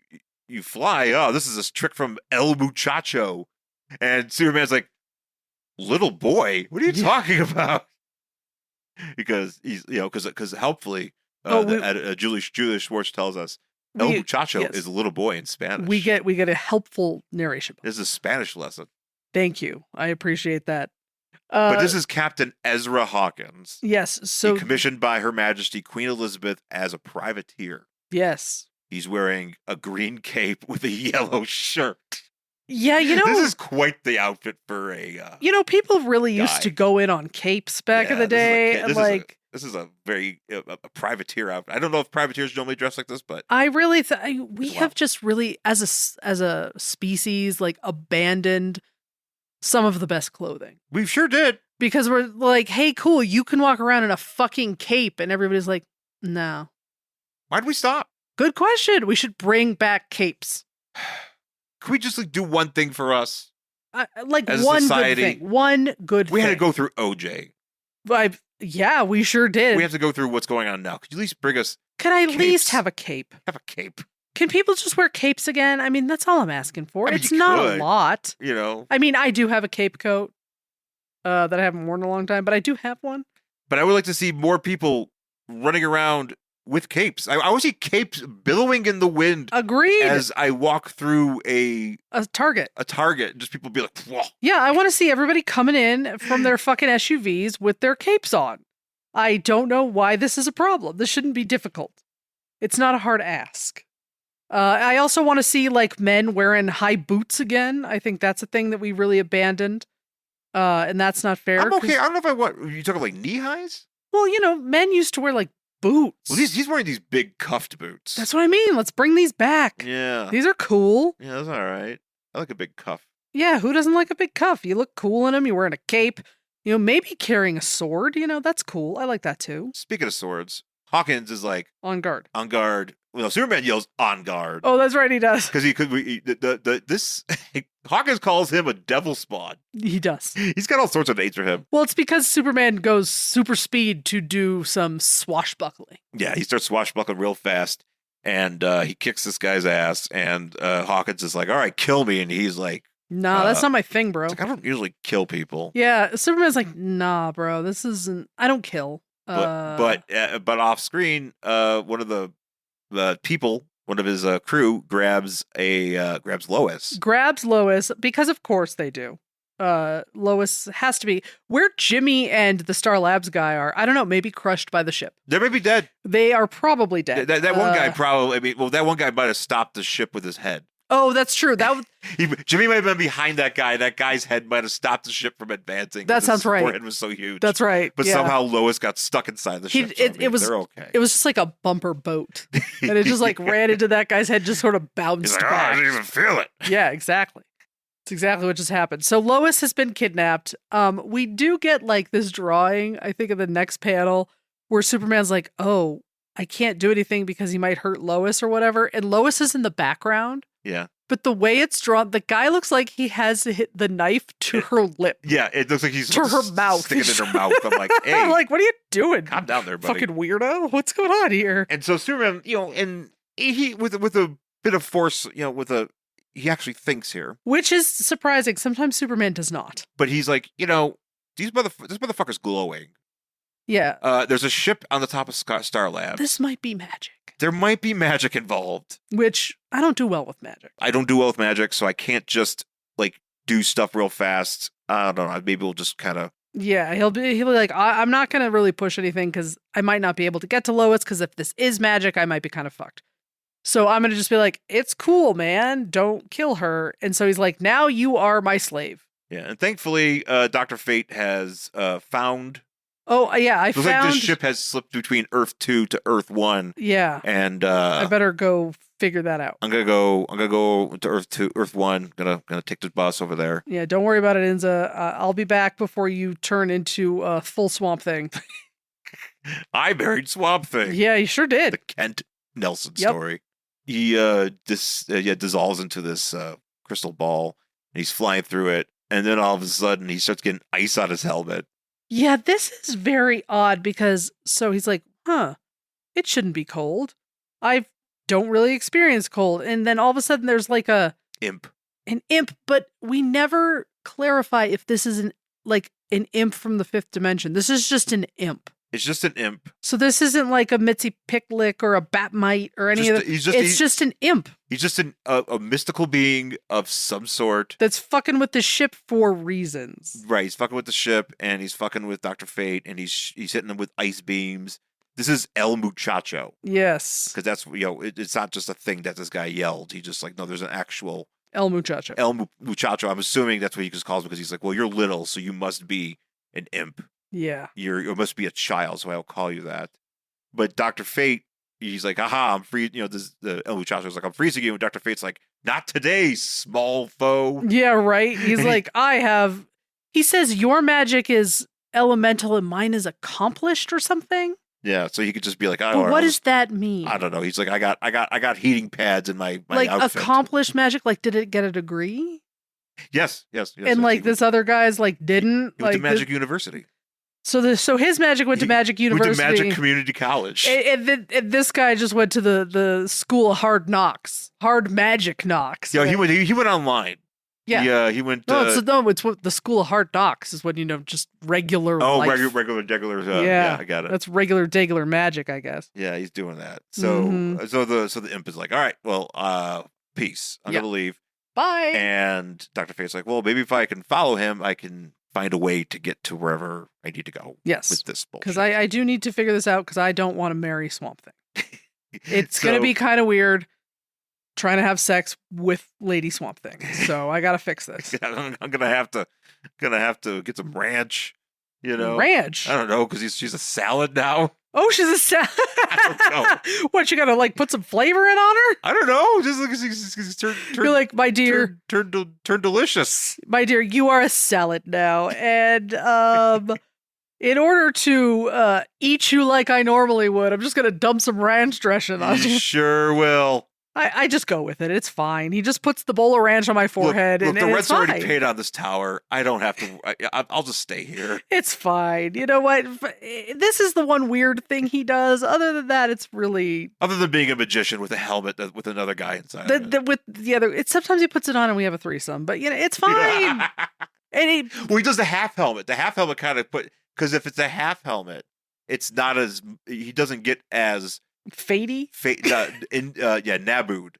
B: fly. Oh, this is a trick from El Muchacho. And Superman's like, little boy, what are you talking about? Because he's because helpfully Julie Schwartz tells us El Muchacho is a little boy in Spanish.
A: We get a helpful narration.
B: This is a Spanish lesson.
A: Thank you. I appreciate that.
B: But this is Captain Ezra Hawkins.
A: Yes. So
B: commissioned by Her Majesty Queen Elizabeth as a privateer.
A: Yes.
B: He's wearing a green cape with a yellow shirt.
A: Yeah,
B: this is quite the outfit for a.
A: People really
B: guy.
A: used to go in on capes back in the day,
B: This is a very a privateer outfit. I don't know if privateers normally dress like this, but
A: I really we have just really as a species like abandoned some of the best clothing.
B: We sure did.
A: Because we're like, hey, cool, you can walk around in a fucking cape, and everybody's like, no.
B: Why'd we stop?
A: Good question. We should bring back capes.
B: Can we just do one thing for us?
A: As one society, good thing. One good thing.
B: We had to go through OJ.
A: Yeah, we sure did.
B: We have to go through what's going on now. Could you at least bring us
A: Can I at least have a cape?
B: Have a cape.
A: Can people just wear capes again? I mean, that's all I'm asking for. It's not a lot. I mean, I do have a cape coat that I haven't worn in a long time, but I do have one.
B: But I would like to see more people running around with capes. I want to see capes billowing in the wind.
A: Agreed.
B: As I walk through a
A: Target.
B: Just people be like, whoa.
A: Yeah, I want to see everybody coming in from their fucking SUVs with their capes on. I don't know why this is a problem. This shouldn't be difficult. It's not a hard ask. I also want to see men wearing high boots again. I think that's a thing that we really abandoned. And that's not fair.
B: I'm okay. I don't know if you talking knee highs?
A: Well, men used to wear boots.
B: Well, he's wearing these big cuffed boots.
A: That's what I mean. Let's bring these back.
B: Yeah.
A: These are cool.
B: Yeah, that's all right. I like a big cuff.
A: Yeah, who doesn't like a big cuff? You look cool in them. You're wearing a cape. Maybe carrying a sword. That's cool. I like that too.
B: Speaking of swords, Hawkins is
A: on guard.
B: On guard. Well, Superman yells on guard.
A: Oh, that's right. He does.
B: Because this Hawkins calls him a devil spawn.
A: He does.
B: He's got all sorts of names for him.
A: Well, it's because Superman goes super speed to do some swashbuckling.
B: Yeah, he starts swashbuckling real fast, and he kicks this guy's ass. And Hawkins is like, "All right, kill me," and he's like,
A: "Nah, that's not my thing, bro."
B: I don't usually kill people.
A: Yeah, Superman's like, "Nah, bro, this isn't. I don't kill."
B: But off screen, one of the people, one of his crew, grabs Lois.
A: Grabs Lois because, of course, they do. Lois has to be where Jimmy and the S.T.A.R. Labs guy are. I don't know. Maybe crushed by the ship.
B: They may be dead.
A: They are probably dead.
B: That one guy probably. That one guy might have stopped the ship with his head.
A: Oh, that's true.
B: Jimmy might have been behind that guy. That guy's head might have stopped the ship from advancing.
A: That sounds right.
B: His head was so huge.
A: That's right.
B: But somehow Lois got stuck inside the ship.
A: It was.
B: They're okay.
A: It was just like a bumper boat, and it just ran into that guy's head, just sort of bounced
B: He's like,
A: back.
B: I didn't even feel it.
A: Yeah, exactly. It's exactly what just happened. So Lois has been kidnapped. We do get this drawing, I think, in the next panel where Superman's like, "Oh, I can't do anything because he might hurt Lois or whatever," and Lois is in the background.
B: Yeah.
A: But the way it's drawn, the guy looks like he has hit the knife to her lip.
B: Yeah, it looks like he's
A: To her mouth.
B: sticking it in her mouth. I'm like, hey,
A: I'm like, what are you doing?
B: calm down there, buddy.
A: Fucking weirdo. What's going on here?
B: And so Superman, and he with a bit of force, he actually thinks here.
A: Which is surprising. Sometimes Superman does not.
B: But he's like, this motherfucker's glowing.
A: Yeah.
B: There's a ship on the top of S.T.A.R Labs.
A: This might be magic.
B: There might be magic involved.
A: Which I don't do well with magic.
B: I don't do well with magic, so I can't just do stuff real fast. I don't know. Maybe we'll just kind of.
A: Yeah, he'll be like, I'm not gonna really push anything because I might not be able to get to Lois. Because if this is magic, I might be kind of fucked. So I'm gonna just be like, it's cool, man. Don't kill her. And so he's like, now you are my slave.
B: Yeah, and thankfully, Dr. Fate has found.
A: Oh yeah, I
B: Looks
A: found
B: like this ship has slipped between Earth 2 to Earth 1.
A: Yeah,
B: and
A: I better go figure that out.
B: I'm gonna go to Earth 1. Gonna take the bus over there.
A: Yeah, don't worry about it, Inza. I'll be back before you turn into a full Swamp Thing.
B: I married Swamp Thing.
A: Yeah, you sure did.
B: The Kent Nelson story. He dissolves into this crystal ball, and he's flying through it, and then all of a sudden he starts getting ice on his helmet.
A: Yeah, this is very odd because so he's like, it shouldn't be cold. I don't really experience cold. And then all of a sudden there's like an imp, but we never clarify if this is an imp from the fifth dimension. This is just an imp.
B: It's just an imp.
A: So this isn't like a Mitzi Picklick or a Batmite or any of that. It's just an imp.
B: He's just a mystical being of some sort.
A: That's fucking with the ship for reasons.
B: Right, he's fucking with the ship, and he's fucking with Dr. Fate, and he's hitting them with ice beams. This is El Muchacho.
A: Yes.
B: Because that's, it's not just a thing that this guy yelled. He just no, there's an actual...
A: El Muchacho.
B: El Muchacho. I'm assuming that's what he just calls because he's like, well, you're little, so you must be an imp.
A: Yeah.
B: You must be a child, so I'll call you that. But Dr. Fate, he's like, aha, I'm free. The El Muchacho's like, I'm freezing you. And Dr. Fate's like, not today, small foe.
A: Yeah, right. He's like, he says your magic is elemental and mine is accomplished or something.
B: Yeah, so he could just be like,
A: but what does that mean?
B: I don't know. He's like, I got heating pads in my outfit.
A: Accomplished magic, did it get a degree?
B: Yes.
A: And this other guy's didn't.
B: He went to Magic University.
A: So his magic went to Magic University.
B: Went to Magic Community College.
A: And this guy just went to the school of hard knocks. Hard magic knocks.
B: Yeah, he went online.
A: Yeah.
B: He went...
A: it's what the school of hard knocks is when, just regular life.
B: regular. Yeah, I got it.
A: That's regular degular magic, I guess.
B: Yeah, he's doing that. So so the imp is like, all right, well, peace. I'm going to leave.
A: Bye.
B: And Dr. Fate's like, well, maybe if I can follow him, I can find a way to get to wherever I need to go.
A: Yes.
B: With this bullshit.
A: Because I do need to figure this out because I don't want to marry Swamp Thing. It's going to be kind of weird trying to have sex with Lady Swamp Thing. So I got to fix this.
B: I'm going to have to get some ranch,
A: Ranch?
B: I don't know, because she's a salad now.
A: Oh, she's a salad.
B: I don't know.
A: What, you got to put some flavor in on her?
B: I don't know. Just
A: You're like, my dear.
B: Turn delicious.
A: My dear, you are a salad now. And in order to eat you like I normally would, I'm just going to dump some ranch dressing on you.
B: Sure will.
A: I just go with it. It's fine. He just puts the bowl of ranch on my forehead.
B: Look,
A: and
B: the
A: it's
B: rent's
A: fine.
B: already paid on this tower. I don't have to. I'll just stay here.
A: It's fine. You know what? This is the one weird thing he does. Other than that, it's really...
B: Other than being a magician with a helmet with another guy inside
A: with the other... sometimes he puts it on and we have a threesome. But, it's fine. And
B: he does the half helmet. The half helmet kind of because if it's a half helmet, it's not as... He doesn't get as...
A: Fatey?
B: Nabu'd.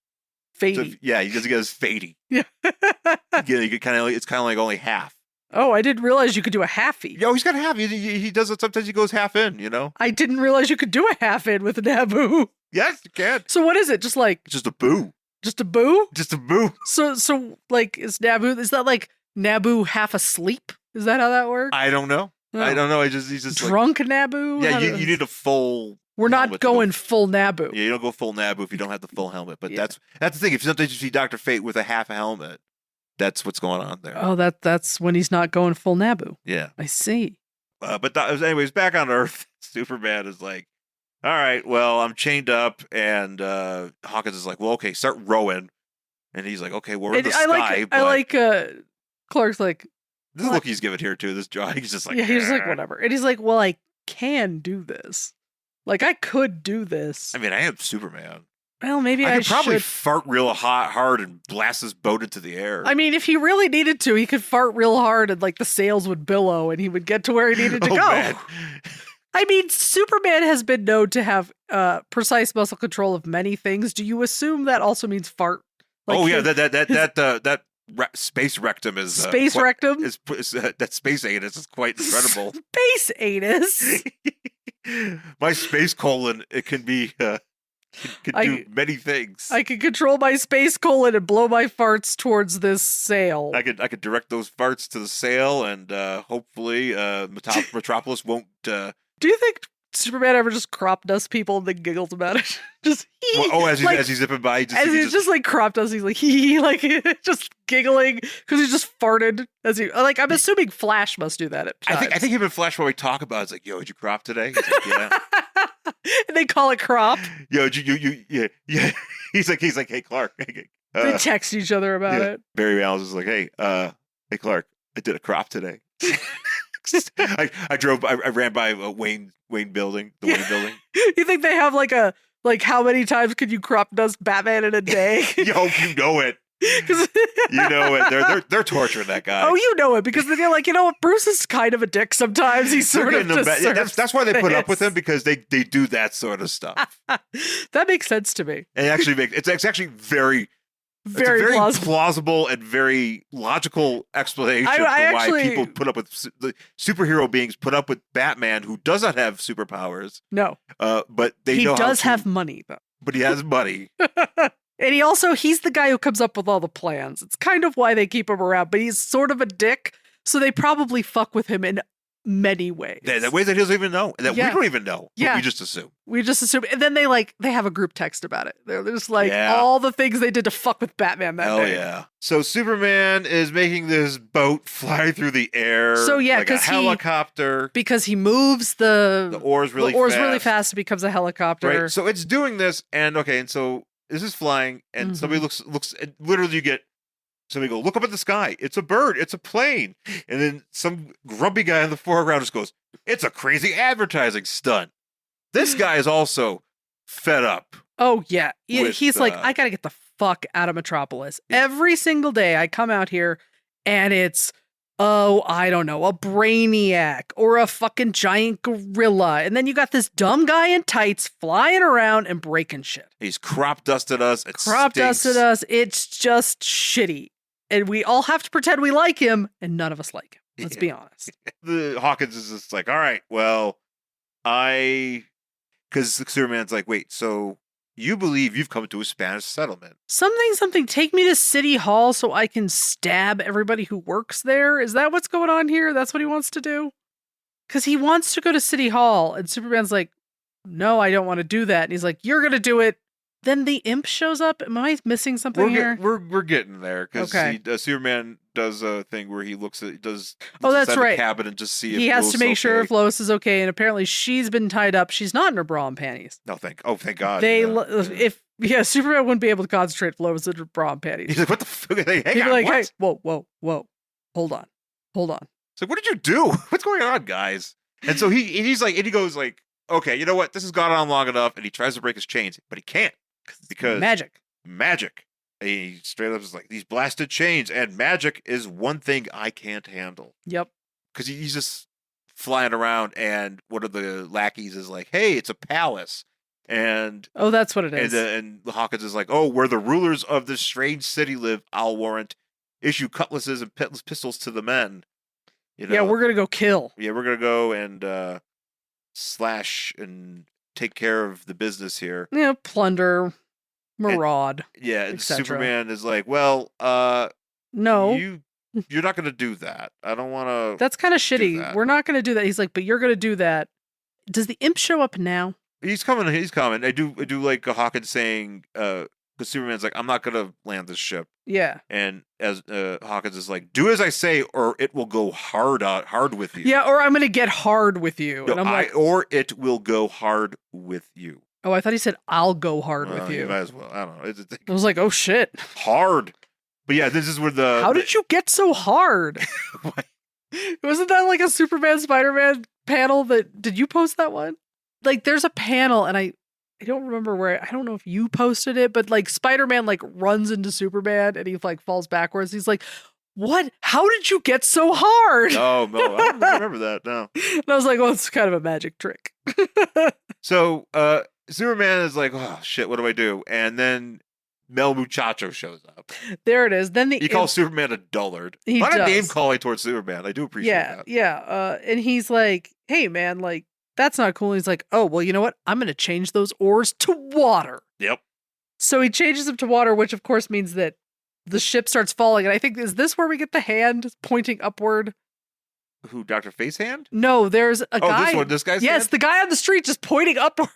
A: Fatey.
B: So, he doesn't get as fatey.
A: Yeah.
B: You get it's kind of like only half.
A: Oh, I didn't realize you could do a halfie.
B: Yo, he's got half. He does it. Sometimes he goes half in,
A: I didn't realize you could do a half in with a Nabu.
B: Yes, you can.
A: So what is it? Just
B: just a boo.
A: Just a boo?
B: Just a boo.
A: So is Nabu, is that Nabu half asleep? Is that how that works?
B: I don't know.
A: Oh.
B: I don't know. He's just
A: drunk Nabu?
B: Yeah, you need a full...
A: We're not going full Nabu.
B: Yeah, you don't go full Nabu if you don't have the full helmet. But that's the thing. If sometimes you see Dr. Fate with a half helmet, that's what's going on there.
A: Oh, that's when he's not going full Nabu.
B: Yeah.
A: I see.
B: But anyways, back on Earth, Superman is like, all right, well, I'm chained up. And Hawkins is like, well, okay, start rowing. And he's like, okay, we're in the
A: I
B: sky.
A: I like Clark's like,
B: this look he's giving here too. This jaw, he's just like,
A: yeah, he's like, whatever. And he's like, well, I can do this. Like, I could do this.
B: I mean, I am Superman.
A: Well, maybe
B: I could probably
A: should.
B: fart real hard and blast this boat into the air.
A: I mean, if he really needed to, he could fart real hard and like the sails would billow and he would get to where he needed to go.
B: Man.
A: I mean, Superman has been known to have precise muscle control of many things. Do you assume that also means fart? Like
B: that space rectum is
A: space rectum.
B: That space anus is quite incredible.
A: Space anus.
B: My space colon, it can be. Can do many things.
A: I can control my space colon and blow my farts towards this sail.
B: I could direct those farts to the sail, and hopefully, Metropolis won't.
A: Do you think Superman ever just crop dusts people and then giggles about it? Just
B: as he's zipping by,
A: he's just like crop dust. He's like like just giggling because he just farted as he like. I'm assuming Flash must do that at times.
B: I think him and Flash, when we talk about, it's like, yo, did you crop today? He's like, yeah.
A: And they call it crop.
B: Yo, yeah. He's like, hey, Clark.
A: They text each other about it.
B: Barry Allen's is like, hey, Clark, I did a crop today. I ran by Wayne building, the Wayne building.
A: You think they have like how many times could you crop dust Batman in a day?
B: Yo, you know it. You know it. They're torturing that guy.
A: Oh, you know it because they're like, you know what? Bruce is kind of a dick sometimes. He's sort of
B: that's why they put up with him, because they do that sort of stuff.
A: That makes sense to me.
B: It's actually very plausible and very logical explanation for why people put up with the superhero beings put up with Batman, who does not have superpowers.
A: No,
B: but he
A: does have money though.
B: But he has money.
A: And he's the guy who comes up with all the plans. It's kind of why they keep him around, but he's sort of a dick, so they probably fuck with him in many ways.
B: The ways that he doesn't even know, that we don't even know. Yeah. We just assume. And then they have a group text about it. They're just like, all the things they did to fuck with Batman that day. Yeah. So Superman is making this boat fly through the air.
A: So yeah,
B: like a helicopter.
A: Because he moves the
B: oars really
A: fast. It becomes a helicopter.
B: Right. So it's doing this, and so this is flying, and somebody looks, and literally you get somebody go, look up at the sky. It's a bird. It's a plane. And then some grumpy guy in the foreground just goes, it's a crazy advertising stunt. This guy is also fed up.
A: Oh, yeah. He's like, I got to get the fuck out of Metropolis. Every single day I come out here and it's, I don't know, a brainiac or a fucking giant gorilla. And then you got this dumb guy in tights flying around and breaking shit.
B: He's crop dusted us. It's just shitty. And we all have to pretend we like him, and none of us like him. Let's be honest. The Hawkins is just like, all right, well, because Superman's like, wait, so you believe you've come to a Spanish settlement.
A: Something, take me to City Hall so I can stab everybody who works there? Is that what's going on here? That's what he wants to do? Because he wants to go to City Hall, and Superman's like, no, I don't want to do that. And he's like, you're going to do it. Then the imp shows up. Am I missing something here?
B: We're getting there, because Superman does a thing where he looks
A: that's right.
B: The cabin and just see if
A: he has
B: Lois
A: to make sure if Lois is okay, and apparently she's been tied up. She's not in her bra and panties.
B: No, thank God.
A: Superman wouldn't be able to concentrate if Lois in her bra and panties.
B: He's like, what the fuck? He'd
A: be like, hey, whoa, hold on.
B: So what did you do? What's going on, guys? And so he goes like, okay, you know what? This has gone on long enough, and he tries to break his chains, but he can't. Because magic. And he straight up is like, these blasted chains, and magic is one thing I can't handle.
A: Yep.
B: Because he's just flying around, and one of the lackeys is like, hey, it's a palace. And
A: that's what it is.
B: And the Hawkins is like, oh, where the rulers of this strange city live, I'll warrant. Issue cutlasses and pistols to the men.
A: Yeah, we're gonna go kill.
B: Yeah, we're gonna go and slash and take care of the business here.
A: Yeah, plunder, maraud.
B: And Superman is like, well,
A: no,
B: you're not going to do that. I don't want to.
A: That's kind of shitty. We're not going to do that. He's like, but you're going to do that. Does the imp show up now?
B: He's coming. I do like Hawkins saying, because Superman's like, I'm not going to land this ship.
A: Yeah.
B: And as Hawkins is like, do as I say, or it will go hard with you.
A: Yeah, or I'm going to get hard with you.
B: No,
A: and I'm like,
B: or it will go hard with you.
A: Oh, I thought he said, I'll go hard with
B: You
A: you.
B: might as well. I don't know.
A: I was like, oh shit.
B: Hard. But yeah, this is where
A: How did you get so hard? Wasn't that like a Superman Spider-Man panel did you post that one? Like there's a panel and I don't remember where, I don't know if you posted it, but like Spider-Man like runs into Superman and he like falls backwards. He's like, what? How did you get so hard?
B: Oh, no. I don't remember that. No.
A: And I was like, well, it's kind of a magic trick.
B: So Superman is like, oh, shit, what do I do? And then Mel Muchacho shows up.
A: There it is. Then
B: He calls Superman a dullard.
A: He
B: Not
A: does.
B: a name calling towards Superman. I do appreciate that.
A: Yeah. And he's like, hey, man, like, that's not cool. And he's like, oh, well, you know what? I'm going to change those oars to water.
B: Yep.
A: So he changes them to water, which of course means that the ship starts falling. And I think, is this where we get the hand pointing upward?
B: Who, Dr. Face Hand?
A: No, there's a guy.
B: Oh, this one, this guy's
A: Yes,
B: hand?
A: the guy on the street just pointing upward.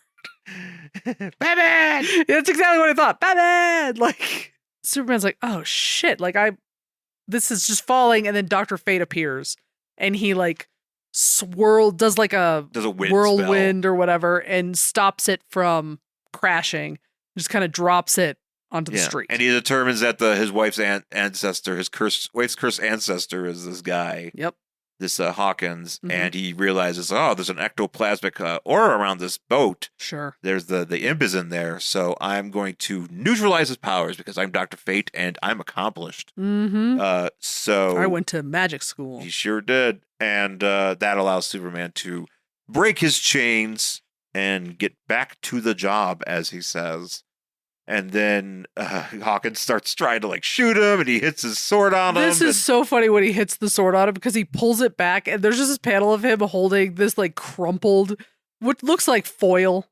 B: Batman!
A: That's exactly what I thought. Batman! Like, Superman's like, oh shit. Like, this is just falling. And then Dr. Fate appears and he like does like a
B: wind
A: whirlwind or whatever and stops it from crashing. Just kind of drops it onto the street.
B: And he determines that his wife's ancestor, wife's cursed ancestor is this guy.
A: Yep.
B: This Hawkins,
A: Mhm.
B: and he realizes, oh, there's an ectoplasmic aura around this boat.
A: Sure.
B: There's the imp is in there, so I'm going to neutralize his powers because I'm Dr. Fate and I'm accomplished.
A: Mm-hmm.
B: So
A: I went to magic school.
B: He sure did, and that allows Superman to break his chains and get back to the job, as he says. And then Hawkins starts trying to like shoot him, and he hits his sword on him.
A: This is so funny when he hits the sword on him because he pulls it back, and there's just this panel of him holding this like crumpled, what looks like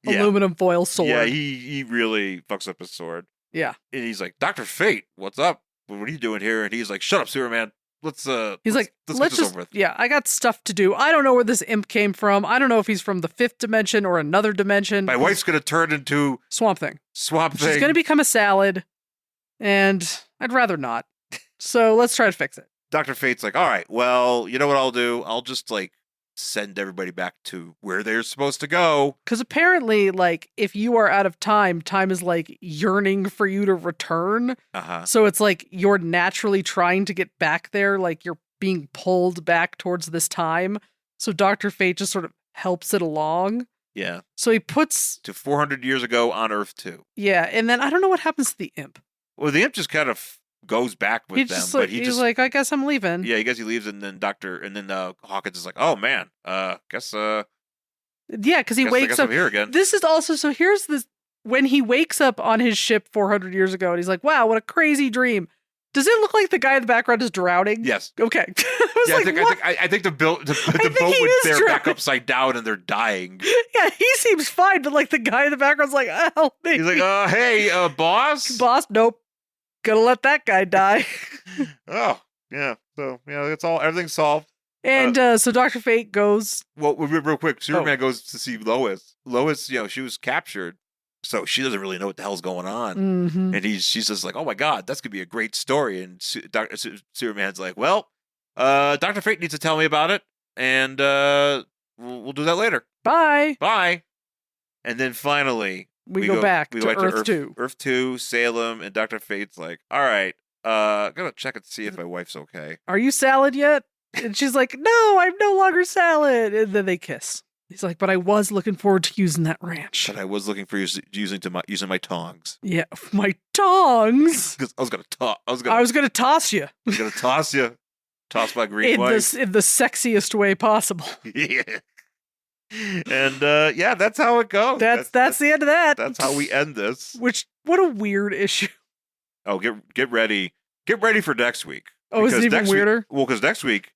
A: aluminum foil sword.
B: Yeah, he really fucks up his sword.
A: Yeah.
B: And he's like, Dr. Fate, what's up? What are you doing here? And he's like, shut up, Superman. Let's get this over with.
A: Yeah, I got stuff to do. I don't know where this imp came from. I don't know if he's from the 5th dimension or another dimension.
B: My wife's gonna turn into
A: Swamp Thing.
B: Swamp Thing.
A: She's gonna become a salad, and I'd rather not. So let's try to fix it.
B: Dr. Fate's like, all right, well, you know what I'll do? I'll just like send everybody back to where they're supposed to go.
A: Because apparently, like, if you are out of time, time is like yearning for you to return.
B: Uh-huh.
A: So it's like you're naturally trying to get back there, like you're being pulled back towards this time. So Dr. Fate just sort of helps it along.
B: Yeah.
A: So he puts
B: to 400 years ago on Earth 2.
A: Yeah, and then I don't know what happens to the imp.
B: Well, the imp just kind of goes back with them,
A: Just
B: but
A: like,
B: he's
A: just like, I guess I'm leaving.
B: Yeah, I guess he leaves, and then Hawkins is like, oh man, guess
A: Yeah, because he wakes up
B: I'm here again.
A: This is also, so here's this, when he wakes up on his ship 400 years ago, and he's like, wow, what a crazy dream. Does it look like the guy in the background is drowning?
B: Yes.
A: Okay.
B: I think the boat they're back upside down and they're dying.
A: Yeah, he seems fine, but like the guy in the background's like, help me.
B: He's like, hey, boss?
A: Boss, nope. Gonna let that guy die.
B: Oh, yeah. So, that's all. Everything's solved.
A: And so Dr. Fate goes.
B: Well, real quick, Superman goes to see Lois. Lois, she was captured, so she doesn't really know what the hell's going on.
A: Mm-hmm.
B: And she's just like, oh my God, that's going to be a great story. And Superman's like, well, Dr. Fate needs to tell me about it, and we'll do that later.
A: Bye.
B: Bye. And then finally,
A: we go back to Earth 2.
B: Earth 2, Salem, and Dr. Fate's like, all right, I'm going to check and see if my wife's okay.
A: Are you salad yet? And she's like, no, I'm no longer salad. And then they kiss. He's like, but I was looking forward to using that ranch.
B: But I was looking for using my tongs.
A: Yeah, my tongs.
B: Because I was going to toss. I was
A: going to toss you.
B: I was going to toss you. Toss my green wife.
A: In the sexiest way possible.
B: Yeah. And that's how it goes.
A: That's the end of that.
B: That's how we end this.
A: Which, what a weird issue.
B: Oh, get ready. Get ready for next week.
A: Oh, is it even weirder?
B: Because next week,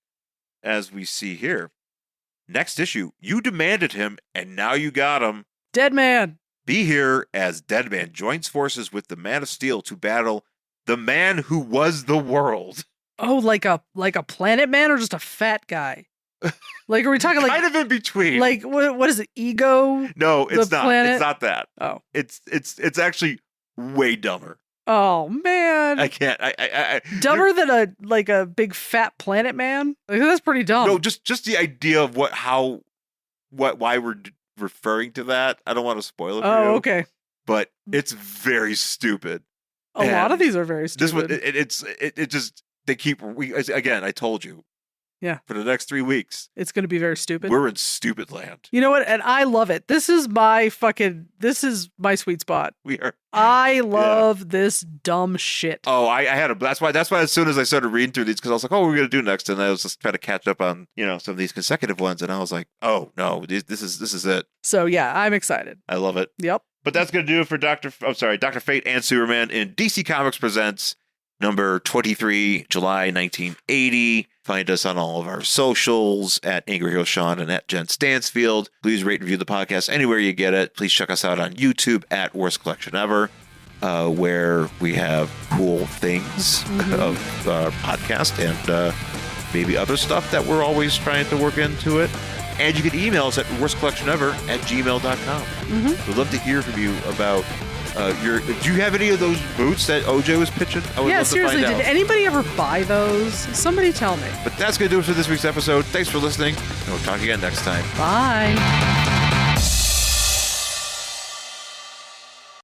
B: as we see here, next issue, you demanded him, and now you got him.
A: Dead Man.
B: Be here as Deadman joins forces with the Man of Steel to battle the man who was the world.
A: Oh, like a planet man or just a fat guy? Like, are we talking like
B: kind of in between?
A: Like, what is it? Ego?
B: No, it's not.
A: Planet?
B: It's not that.
A: Oh,
B: it's actually way dumber.
A: Oh man,
B: I can't. I
A: dumber than a big fat planet man. Like, that's pretty dumb.
B: No, just the idea of why we're referring to that. I don't want to spoil it for you.
A: Oh, okay.
B: But it's very stupid.
A: A lot of these are very
B: This one,
A: stupid.
B: it just, they keep, again, I told you.
A: Yeah.
B: For the next 3 weeks.
A: It's going to be very stupid.
B: We're in stupid land.
A: You know what? And I love it. This is my sweet spot.
B: We are.
A: I love this dumb shit.
B: Oh, I had a, that's why as soon as I started reading through these, because I was like, oh, what are we going to do next? And I was just trying to catch up on, some of these consecutive ones. And I was like, oh no, this is it.
A: So yeah, I'm excited.
B: I love it.
A: Yep.
B: But that's going to do it for Dr. Fate and Superman in DC Comics Presents number 23, July 1980. Find us on all of our socials at Angry Hero Shawn and at Jen Stansfield. Please rate and review the podcast anywhere you get it. Please check us out on YouTube at Worst Collection Ever, where we have cool things of our podcast and maybe other stuff that we're always trying to work into it. And you can email us at worstcollectionever@gmail.com. We'd love to hear from you about do you have any of those boots that OJ was pitching?
A: Yeah, seriously, did anybody ever buy those? Somebody tell me.
B: But that's going to do it for this week's episode. Thanks for listening, and we'll talk again next time.
A: Bye.